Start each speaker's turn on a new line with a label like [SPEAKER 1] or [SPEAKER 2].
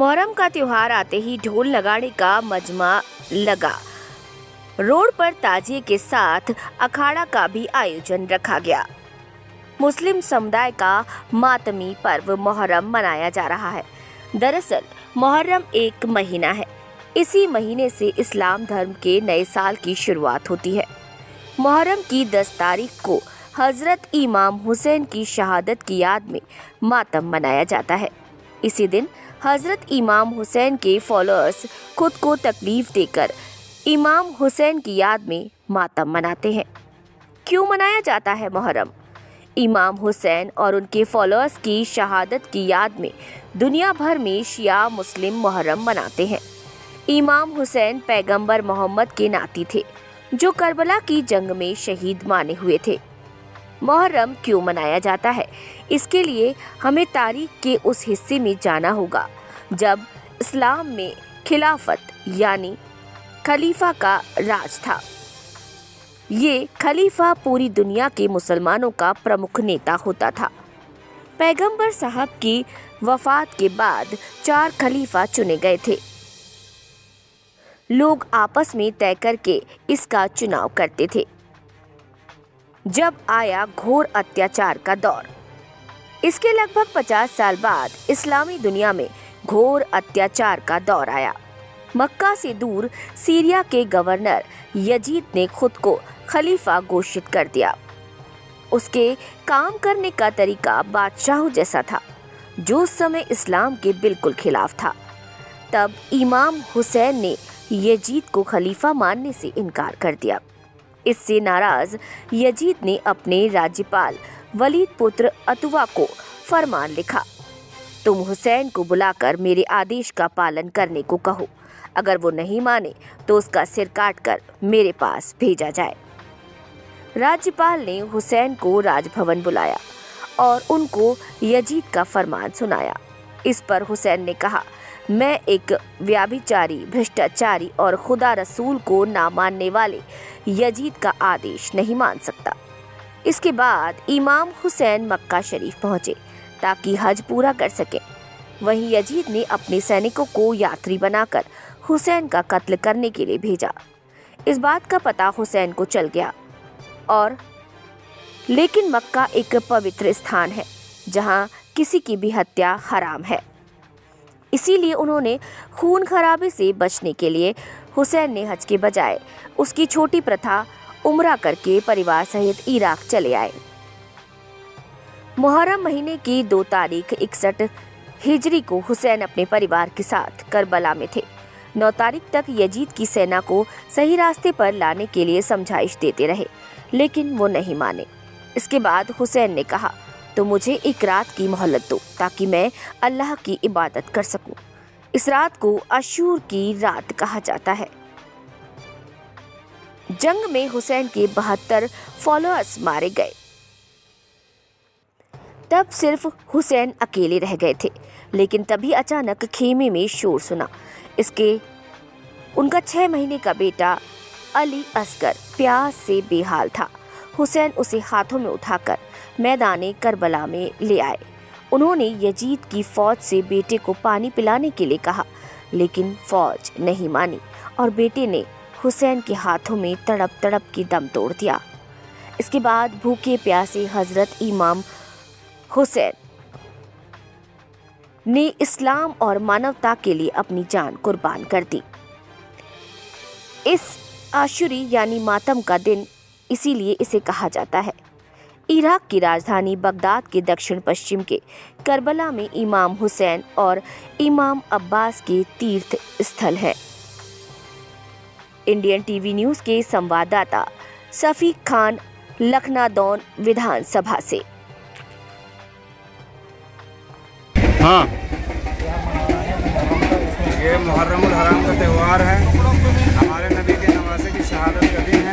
[SPEAKER 1] मुहर्रम का त्योहार आते ही ढोल नगाड़े का मजमा लगा। रोड पर ताजिए के साथ अखाड़ा का भी आयोजन रखा गया। मुस्लिम समुदाय का मातमी पर्व मुहर्रम मनाया जा रहा है। दरअसल मुहर्रम एक महीना है। इसी महीने से इस्लाम धर्म के नए साल की शुरुआत होती है। मुहर्रम की 10 तारीख को हजरत इमाम हुसैन की शहादत की याद में मातम मनाया जाता है। इसी दिन हजरत इमाम हुसैन के फॉलोअर्स खुद को तकलीफ देकर इमाम हुसैन की याद में मातम मनाते हैं। क्यों मनाया जाता है मुहर्रम? इमाम हुसैन और उनके फॉलोअर्स की शहादत की याद में दुनिया भर में शिया मुस्लिम मुहर्रम मनाते हैं। इमाम हुसैन पैगंबर मोहम्मद के नाती थे, जो करबला की जंग में शहीद माने हुए थे। मुहर्रम क्यों मनाया जाता है, इसके लिए हमें तारीख के उस हिस्से में जाना होगा जब इस्लाम में खिलाफत यानी खलीफा का राज था। ये खलीफा पूरी दुनिया के मुसलमानों का प्रमुख नेता होता था। पैगंबर साहब की वफात के बाद 4 खलीफा चुने गए थे। लोग आपस में तय करके इसका चुनाव करते थे। जब आया घोर अत्याचार का दौर, इसके लगभग 50 साल बाद इस्लामी दुनिया में घोर अत्याचार का दौर आया। मक्का से दूर सीरिया के गवर्नर यजीद ने खुद को खलीफा घोषित कर दिया। उसके काम करने का तरीका बादशाह जैसा था, जो उस समय इस्लाम के बिल्कुल खिलाफ था। तब इमाम हुसैन ने यजीद को खलीफा मानने से इनकार कर दिया। इससे नाराज यजीद ने अपने राज्यपाल वलीद पुत्र अतुवा को फरमान लिखा, तुम हुसैन को बुलाकर मेरे आदेश का पालन करने को कहो। अगर वो नहीं माने तो उसका सिर काटकर मेरे पास भेजा जाए। राज्यपाल ने हुसैन को राजभवन बुलाया और उनको यजीद का फरमान सुनाया। इस पर हुसैन ने कहा, मैं एक व्याभिचारी, भ्रष्टाचारी और खुदा रसूल को ना मानने वाले यजीद का आदेश नहीं मान सकता। इसके बाद इमाम हुसैन मक्का शरीफ पहुंचे ताकि हज पूरा कर सके। वहीं यजीद ने अपने सैनिकों को यात्री बनाकर हुसैन का कत्ल करने के लिए भेजा। इस बात का पता हुसैन को चल गया लेकिन मक्का एक पवित्र स्थान है जहां किसी की भी हत्या हराम है। इसीलिए उन्होंने खून खराबे से बचने के लिए हुसैन ने हज के बजाय उसकी छोटी प्रथा उम्रा करके परिवार सहित इराक चले आए। मुहर्रम महीने की 2 तारीख 61 हिजरी को हुसैन अपने परिवार के साथ करबला में थे। 9 तारीख तक यजीद की सेना को सही रास्ते पर लाने के लिए समझाइश देते रहे, लेकिन वो नहीं माने। इसके बाद हुसैन ने कहा, तो मुझे एक रात की मोहलत दो ताकि मैं अल्लाह की इबादत कर सकूं। इस रात को अशूर की रात कहा जाता है। जंग में हुसैन के 72 फॉलोअर्स मारे गए। तब सिर्फ हुसैन अकेले रह गए थे, लेकिन तभी अचानक खेमे में शोर सुना। उनका 6 महीने का बेटा अली असगर प्यास से बेहाल था। हुसैन उसे हाथों में उठाकर मैदाने करबला में ले आए। उन्होंने यजीद की फौज से बेटे को पानी पिलाने के लिए कहा, लेकिन फौज नहीं मानी और बेटे ने हुसैन के हाथों में तड़प तड़प के दम तोड़ दिया। इसके बाद भूखे प्यासे हजरत इमाम हुसैन ने इस्लाम और मानवता के लिए अपनी जान कुर्बान कर दी। इस आशुरी यानी मातम का दिन इसीलिए इसे कहा जाता है। इराक की राजधानी बगदाद के दक्षिण पश्चिम के करबला में इमाम हुसैन और इमाम अब्बास के तीर्थ स्थल है। इंडियन टीवी न्यूज के संवाददाता सफीक खान, लखनादौन विधानसभा से।
[SPEAKER 2] हाँ, ये मुहर्रमुल हराम का त्यौहार है। हमारे नबी के नवासे की शहादत का दिन है।